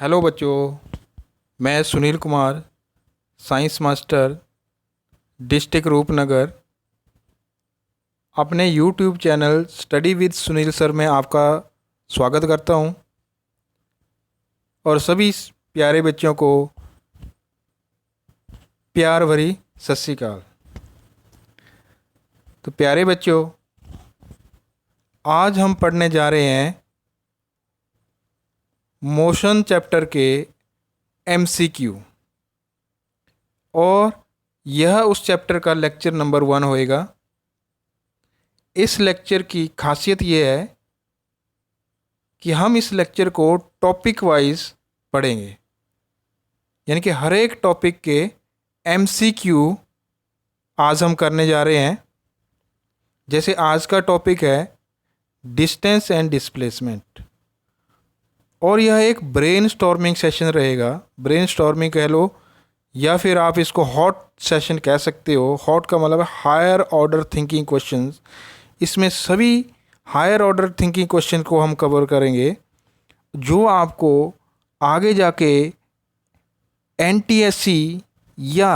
Hello बच्चों, मैं Sunil Kumar, science master, district Rupnagar, अपने YouTube channel study with Sunil sir में आपका स्वागत करता हूं और सभी प्यारे बच्चों को प्यार भरी सत श्री अकाल। तो प्यारे बच्चों, आज हम पढ़ने जा रहे हैं मोशन चैप्टर के एमसीक्यू और यह उस चैप्टर का लेक्चर नंबर 1 होएगा। इस लेक्चर की खासियत ये है कि हम इस लेक्चर को टॉपिक वाइज पढ़ेंगे, यानी कि हर एक टॉपिक के एमसीक्यू आज हम करने जा रहे हैं। जैसे आज का टॉपिक है डिस्टेंस एंड डिस्प्लेसमेंट और यह एक ब्रेन स्टॉर्मिंग सेशन रहेगा। ब्रेन स्टॉर्मिंग कह लो या फिर आप इसको हॉट सेशन कह सकते हो। हॉट का मतलब है हायर ऑर्डर थिंकिंग क्वेश्चंस। इसमें सभी हायर ऑर्डर थिंकिंग क्वेश्चन को हम कवर करेंगे जो आपको आगे जाके एनटीएससी या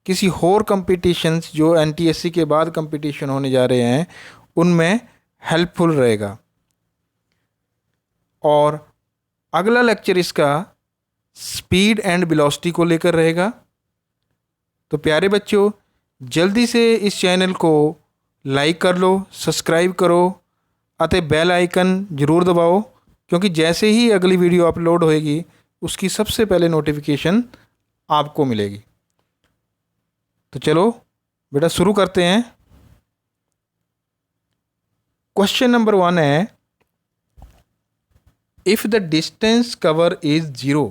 किसी और कंपटीशंस जो एनटीएससी के बाद कंपटीशन होने जा रहे हैं उनमें हेल्पफुल रहेगा। और अगला लेक्चर इसका स्पीड एंड वेलोसिटी को लेकर रहेगा। तो प्यारे बच्चों, जल्दी से इस चैनल को लाइक कर लो, सब्सक्राइब करो अते बेल आइकन ज़रूर दबाओ, क्योंकि जैसे ही अगली वीडियो अपलोड होएगी उसकी सबसे पहले नोटिफिकेशन आपको मिलेगी। तो चलो बेटा शुरू करते हैं। क्वेश्चन नंबर 1 है, if the distance cover is 0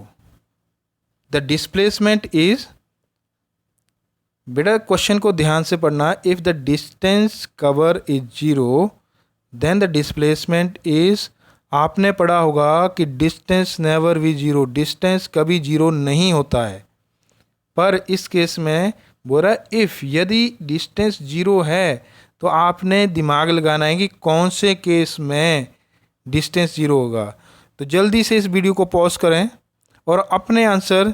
the displacement is. बेटा क्वेश्चन को ध्यान से पढ़ना। If the distance cover is 0 then the displacement is. आपने पढ़ा होगा कि डिस्टेंस नेवर बी 0, डिस्टेंस कभी 0 नहीं होता है। पर इस केस में बोल रहा है इफ़, यदि डिस्टेंस 0 है तो आपने दिमाग लगाना है कि कौन से केस में डिस्टेंस 0 होगा। तो जल्दी से इस वीडियो को पॉज करें और अपने आंसर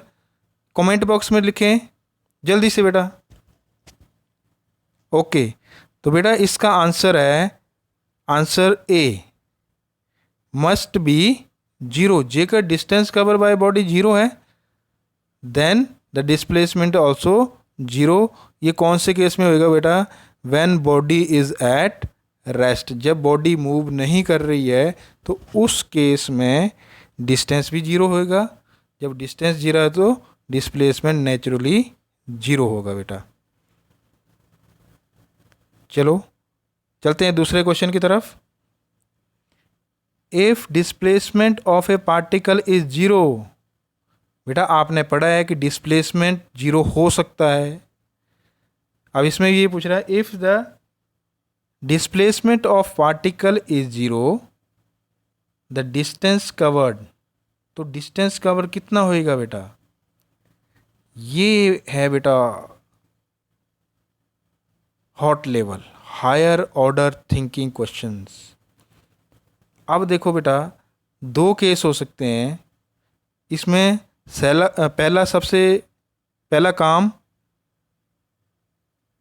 कमेंट बॉक्स में लिखें जल्दी से बेटा। ओके, तो बेटा इसका आंसर है आंसर ए, मस्ट बी 0। जेकर डिस्टेंस कवर बाय बॉडी 0 है देन द डिस्प्लेसमेंट ऑल्सो 0। ये कौन से केस में होएगा बेटा? When body is at rest, जब बॉडी मूव नहीं कर रही है तो उस केस में डिस्टेंस भी 0 होएगा। जब डिस्टेंस 0 है तो डिस्प्लेसमेंट नेचुरली 0 होगा बेटा। चलो चलते हैं दूसरे क्वेश्चन की तरफ। If displacement of A particle is 0, बेटा आपने पढ़ा है कि डिस्प्लेसमेंट 0 हो सकता है। अब इसमें ये पूछ रहा है if the displacement of particle is 0 the distance covered. तो डिस्टेंस कवर कितना होएगा बेटा? ये है बेटा hot level, higher order thinking questions. अब देखो बेटा, दो केस हो सकते हैं इसमें। पहला काम,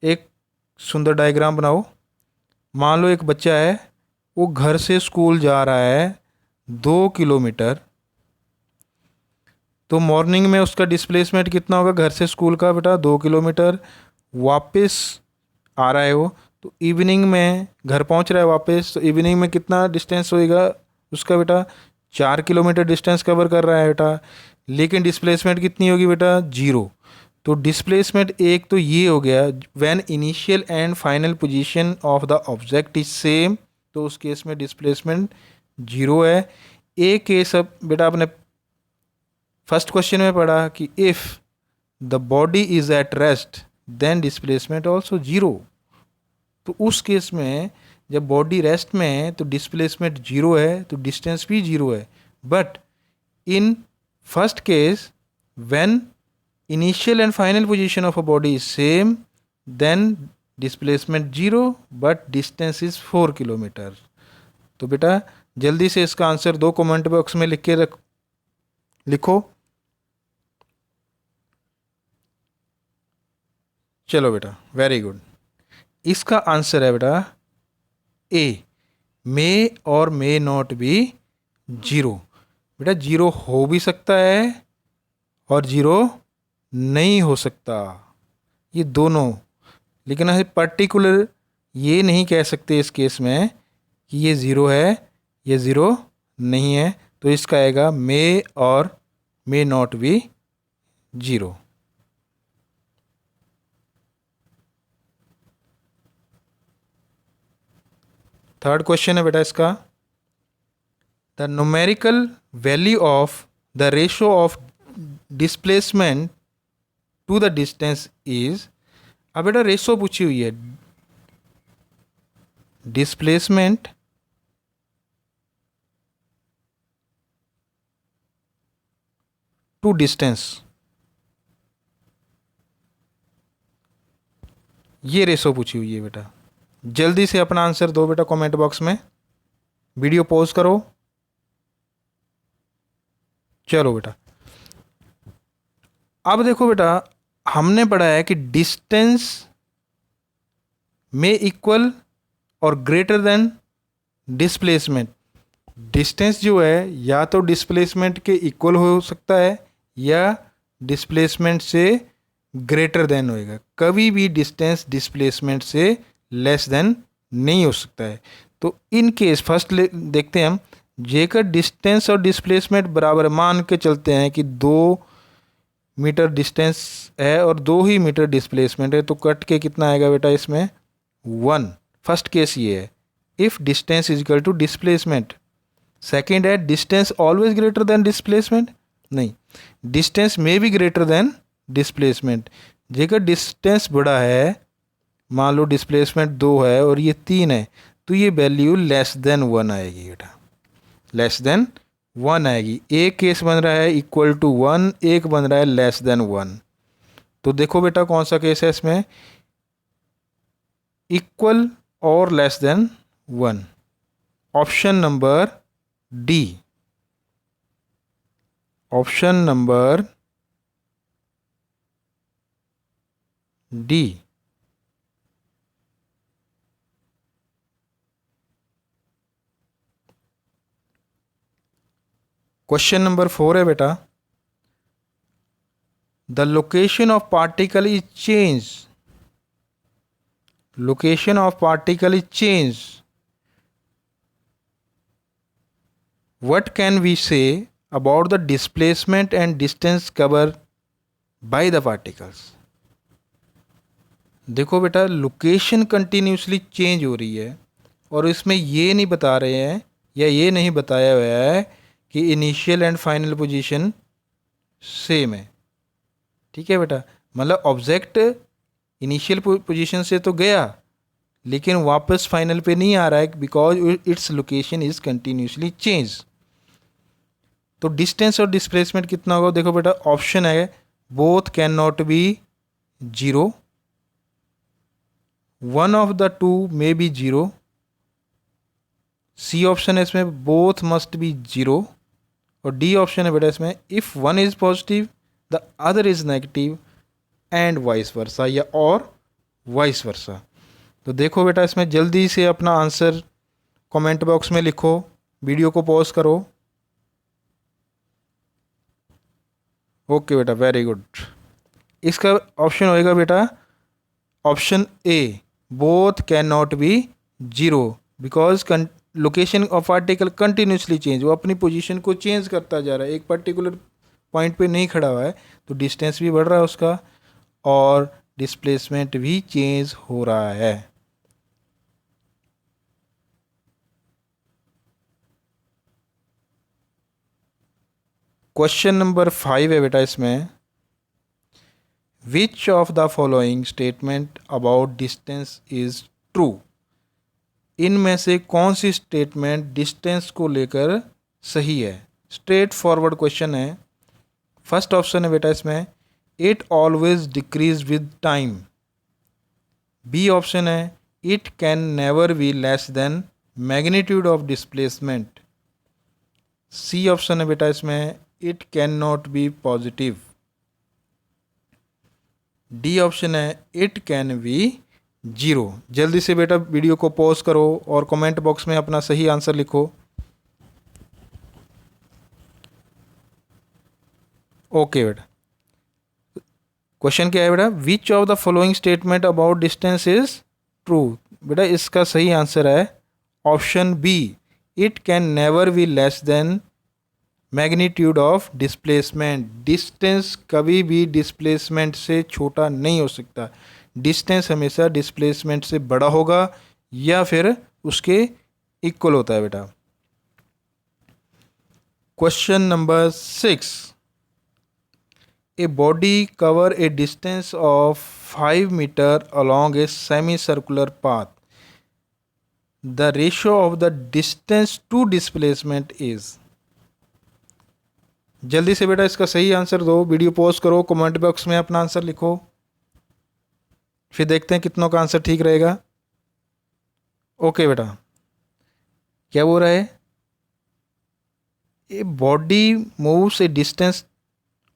एक सुंदर डायग्राम बनाओ। मान लो एक बच्चा है, वो घर से स्कूल जा रहा है 2 किलोमीटर। तो मॉर्निंग में उसका डिस्प्लेसमेंट कितना होगा घर से स्कूल का बेटा? 2 किलोमीटर। वापस आ रहा है वो, तो इवनिंग में घर पहुंच रहा है वापस, तो इवनिंग में कितना डिस्टेंस होएगा उसका बेटा? 4 किलोमीटर डिस्टेंस कवर कर रहा है बेटा। लेकिन डिस्प्लेसमेंट कितनी होगी बेटा? 0। तो डिस्प्लेसमेंट एक तो ये हो गया when initial and final position of the object is same, तो उस केस में डिस्प्लेसमेंट 0 है। एक केस अब बेटा आपने फर्स्ट क्वेश्चन में पढ़ा कि if the body is at rest then displacement also 0। तो उस केस में जब बॉडी रेस्ट में है तो डिस्प्लेसमेंट 0 है, तो डिस्टेंस भी 0 है। But in first case when initial and final position of a body is same then displacement 0 but distance is 4 kilometre. तो बेटा जल्दी से इसका आंसर 2 कमेंट बॉक्स में लिख के लिखो। चलो बेटा, वेरी गुड। इसका आंसर है बेटा ए, मे और मे नॉट बी जीरो। बेटा जीरो हो भी सकता है और जीरो नहीं हो सकता, ये दोनों। लेकिन हम पर्टिकुलर ये नहीं कह सकते इस केस में कि ये ज़ीरो है, ये ज़ीरो नहीं है। तो इसका आएगा मे और may not be zero. Third question है बेटा इसका, the numerical value of the ratio of displacement to the distance is. अब बेटा रेशो पूछी हुई है, डिस्प्लेसमेंट टू डिस्टेंस, ये रेशो पूछी हुई है बेटा। जल्दी से अपना आंसर दो बेटा कमेंट बॉक्स में, वीडियो पॉज करो। चलो बेटा, अब देखो बेटा, हमने पढ़ा है कि डिस्टेंस में इक्वल और ग्रेटर देन डिस्प्लेसमेंट। डिस्टेंस जो है या तो डिस्प्लेसमेंट के इक्वल हो सकता है या डिस्प्लेसमेंट से ग्रेटर देन होएगा, कभी भी डिस्टेंस डिस्प्लेसमेंट से लेस देन नहीं हो सकता है। तो इन केस फर्स्ट देखते हैं हम, जेकर डिस्टेंस और डिस्प्लेसमेंट बराबर मान के चलते हैं कि 2 मीटर डिस्टेंस है और 2 ही मीटर डिस्प्लेसमेंट है, तो कट के कितना आएगा बेटा इसमें 1। फर्स्ट केस ये है, if distance is equal to displacement. Second है distance always greater than displacement, नहीं, डिस्टेंस में भी ग्रेटर देन डिस्प्लेसमेंट। जेकर डिस्टेंस बड़ा है, मान लो डिस्प्लेसमेंट 2 है और ये 3 है, तो ये वैल्यू लेस देन 1 आएगी बेटा, लेस देन 1 आएगी। एक केस बन रहा है इक्वल टू 1, एक बन रहा है लेस देन 1। तो देखो बेटा कौन सा केस है इसमें, इक्वल और less than 1, option number D, option number D. Question number 4 है बेटा, the location of particle is change, location of particle is change, what can we say about the displacement and distance covered by the particles। देखो बेटा, location continuously change हो रही है और इसमें ये नहीं बता रहे हैं या ये नहीं बताया हुआ है कि initial and final position same है। ठीक है बेटा, मतलब ऑब्जेक्ट इनिशियल पोजीशन से तो गया लेकिन वापस फाइनल पे नहीं आ रहा है, because its location is continuously change. तो डिस्टेंस और डिस्प्लेसमेंट कितना होगा, देखो बेटा ऑप्शन है both can not be zero, one of the two may be zero, C option है इसमें बोथ मस्ट बी जीरो, और डी ऑप्शन है बेटा इसमें if one is positive the other is negative and vice versa, या और vice versa. तो देखो बेटा इसमें जल्दी से अपना आंसर कमेंट बॉक्स में लिखो, वीडियो को पॉज करो। ओके बेटा, वेरी गुड। इसका ऑप्शन होएगा बेटा option A, both can not be zero, because location of particle continuously change, वो अपनी पोजीशन को चेंज करता जा रहा है, एक पर्टिकुलर पॉइंट पे नहीं खड़ा हुआ है, तो डिस्टेंस भी बढ़ रहा है उसका और डिस्प्लेसमेंट भी चेंज हो रहा है। क्वेश्चन नंबर 5 है बेटा इसमें, विच of the following statement about distance is true. इनमें से कौन सी स्टेटमेंट डिस्टेंस को लेकर सही है। स्ट्रेट फॉरवर्ड क्वेश्चन है। फर्स्ट ऑप्शन है बेटा इसमें it always decrease with time, B option है it can never be less than magnitude of displacement, C option है बेटा इसमें it can not be positive. D option है इट कैन बी जीरो। जल्दी से बेटा वीडियो को पॉज करो और कमेंट बॉक्स में अपना सही आंसर लिखो। ओके बेटा, क्वेश्चन क्या है बेटा, which of the following statement about distance is true. बेटा इसका सही आंसर है option B, it can never be less than magnitude of displacement. Distance कभी भी डिस्प्लेसमेंट से छोटा नहीं हो सकता। डिस्टेंस हमेशा डिस्प्लेसमेंट से बड़ा होगा या फिर उसके इक्वल होता है बेटा। Question number 6, a body cover a distance of 5 meter along a semicircular path. The ratio of the distance to displacement is। जल्दी से बेटा इसका सही आंसर दो, वीडियो पॉज करो, कमेंट बॉक्स में अपना आंसर लिखो, फिर देखते हैं कितनों का आंसर ठीक रहेगा। ओके बेटा, क्या बोल रहा है, a body moves a distance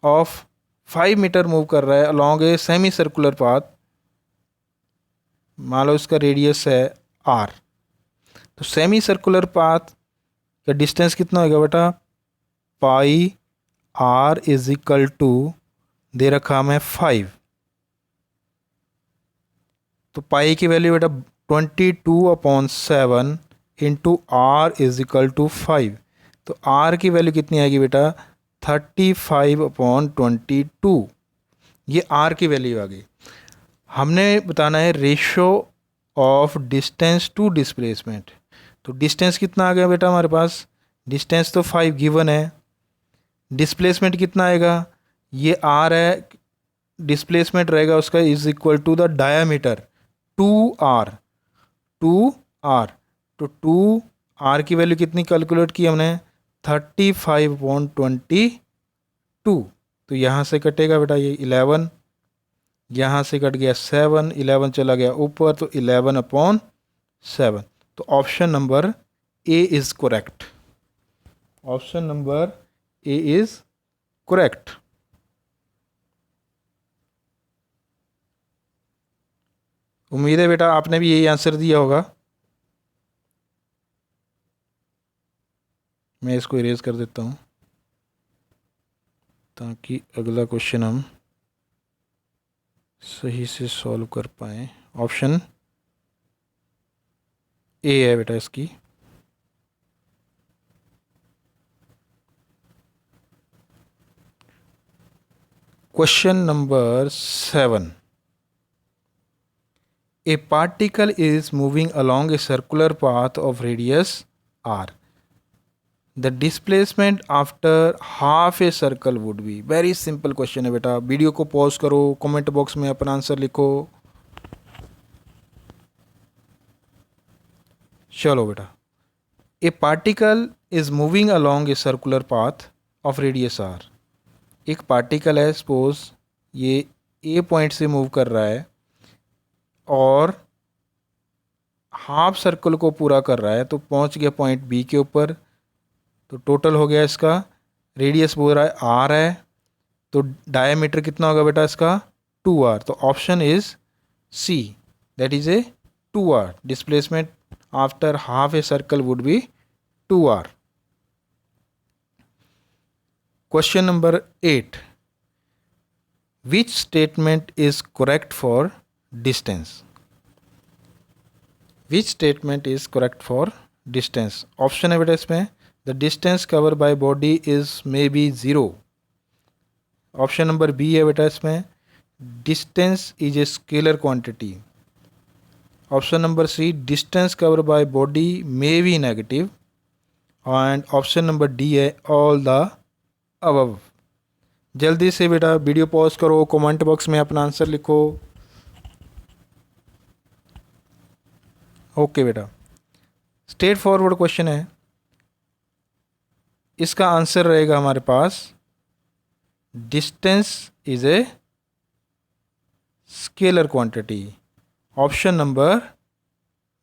of 5 metre move कर रहा है along a semi circular path. मान लो इसका रेडियस है r, तो सेमी सर्कुलर पाथ का डिस्टेंस कितना होगा बेटा, pi r is equal to दे रखा हमें 5। तो पाई की वैल्यू बेटा 22/7 into r is equal to 5। तो r की वैल्यू कितनी आएगी बेटा, 35/22। ये r की वैल्यू आ गई। हमने बताना है ratio of distance to displacement. तो डिस्टेंस कितना आ गया बेटा हमारे पास, डिस्टेंस तो 5 गिवन है, डिस्प्लेसमेंट कितना आएगा, ये r है, डिस्प्लेसमेंट रहेगा उसका is equal to the diameter 2r। तो 2r की वैल्यू कितनी कैलकुलेट की हमने, 35/22। तो यहाँ से कटेगा बेटा ये 11, यहाँ से कट गया 7, 11 चला गया ऊपर, तो 11/7। तो option number A is correct. Option number A is correct. उम्मीद है बेटा आपने भी यही आंसर दिया होगा। मैं इसको इरेज कर देता हूँ ताकि अगला क्वेश्चन हम सही से सॉल्व कर पाएँ। ऑप्शन ए है बेटा इसकी। Question number 7, a particle is moving along a circular path of radius r. The displacement after half a circle would be। Very simple question है बेटा, वीडियो को पॉज करो, कमेंट बॉक्स में अपना आंसर लिखो। चलो बेटा, ए particle is moving along a circular path of radius r। एक पार्टिकल है, सपोज ये ए पॉइंट से मूव कर रहा है और हाफ सर्कल को पूरा कर रहा है, तो पहुंच गया पॉइंट बी के ऊपर। तो टोटल हो गया इसका, रेडियस बोल रहा है r है, तो डायमीटर कितना होगा बेटा इसका, 2r। तो option is C, that is a 2r। Displacement after half a circle would be 2r। Question number 8, which statement is correct for distance. Which statement is correct for distance. Option है बेटा इसमें, the distance cover by body is may be 0। Option number B है बेटा इसमें, distance is a scalar quantity. Option number C, distance cover by body may be negative. And option number D है all the above. जल्दी से बेटा video pause करो, comment box में अपना आंसर लिखो। ओके बेटा, स्ट्रेट फॉरवर्ड क्वेश्चन है, इसका आंसर रहेगा हमारे पास distance is a scalar quantity. Option number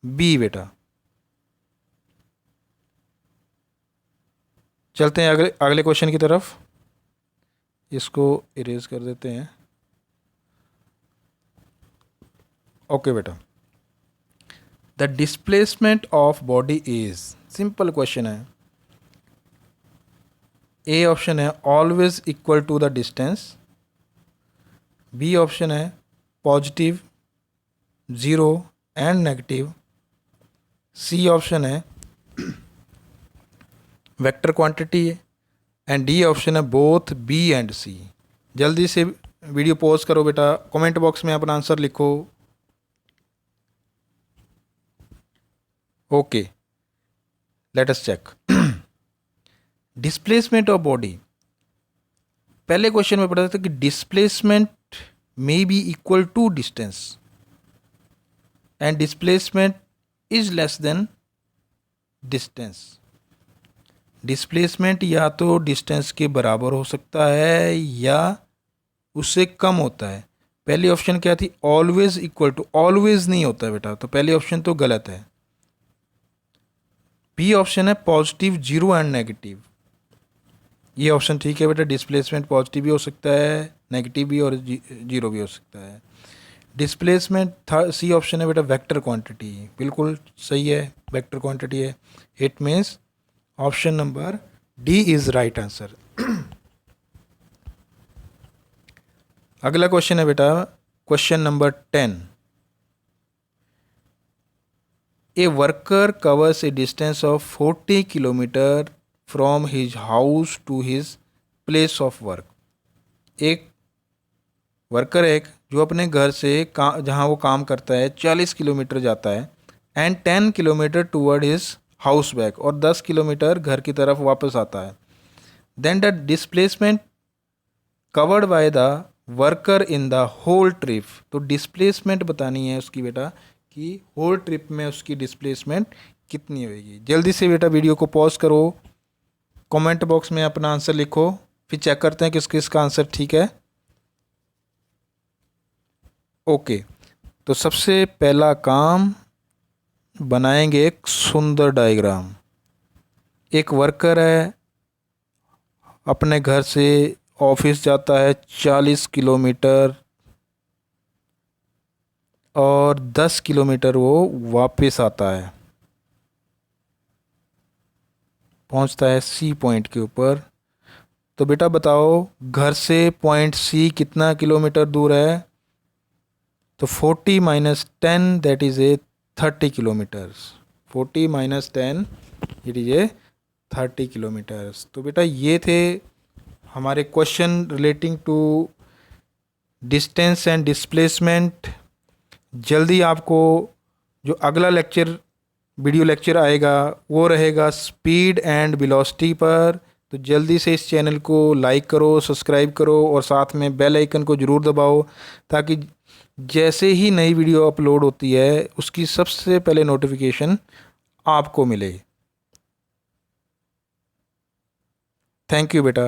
B बेटा। चलते हैं अगले क्वेश्चन की तरफ। इसको इरेज कर देते हैं। ओके बेटा, the displacement of body is, simple question है। ए ऑप्शन है always equal to the distance, B option है positive, zero and negative, C option है vector quantity, and D option है बोथ बी एंड सी। जल्दी से video pause करो बेटा, comment box में अपना आंसर लिखो। Okay, let us check. Displacement of body, पहले क्वेश्चन में पढ़ा था कि displacement may be equal to distance and displacement is less than distance. Displacement या तो डिस्टेंस के बराबर हो सकता है या उससे कम होता है। पहली ऑप्शन क्या थी, ऑलवेज इक्वल टू, ऑलवेज नहीं होता है बेटा, तो पहली ऑप्शन तो गलत है। बी ऑप्शन है पॉजिटिव, जीरो एंड नेगेटिव, ये ऑप्शन ठीक है बेटा। डिस्प्लेसमेंट पॉजिटिव भी हो सकता है, नेगेटिव भी और जीरो भी हो सकता है। डिस्प्लेसमेंट सी ऑप्शन है बेटा वेक्टर क्वांटिटी, बिल्कुल सही है, वेक्टर क्वांटिटी है। It means option number D is right answer. अगला क्वेश्चन है बेटा, question number 10। A worker covers a distance of 40 kilometre from his house to his place of work. एक वर्कर है जो अपने घर से जहाँ वो काम करता है 40 किलोमीटर जाता है, and 10 kilometre toward his house back, और 10 किलोमीटर घर की तरफ वापस आता है। Then the displacement covered by the worker in the whole trip. तो डिस्प्लेसमेंट बतानी है उसकी बेटा कि होल ट्रिप में उसकी डिस्प्लेसमेंट कितनी होगी। जल्दी से बेटा वीडियो को पॉज करो, कमेंट बॉक्स में अपना आंसर लिखो, फिर चेक करते हैं किसका आंसर ठीक है। ओके, तो सबसे पहला काम बनाएंगे एक सुंदर डायग्राम। एक वर्कर है, अपने घर से ऑफिस जाता है 40 किलोमीटर और 10 किलोमीटर वो वापस आता है, पहुंचता है सी पॉइंट के ऊपर। तो बेटा बताओ घर से पॉइंट सी कितना किलोमीटर दूर है, तो 40 minus 10 that is a 30 kilometres. 40 minus 10 it is a 30 kilometres. तो बेटा ये थे हमारे question relating to distance and displacement. जल्दी आपको जो अगला वीडियो लेक्चर आएगा वो रहेगा स्पीड एंड वेलोसिटी पर। तो जल्दी से इस चैनल को लाइक करो, सब्सक्राइब करो और साथ में बेल आइकन को ज़रूर दबाओ, ताकि जैसे ही नई वीडियो अपलोड होती है उसकी सबसे पहले नोटिफिकेशन आपको मिले। थैंक यू बेटा।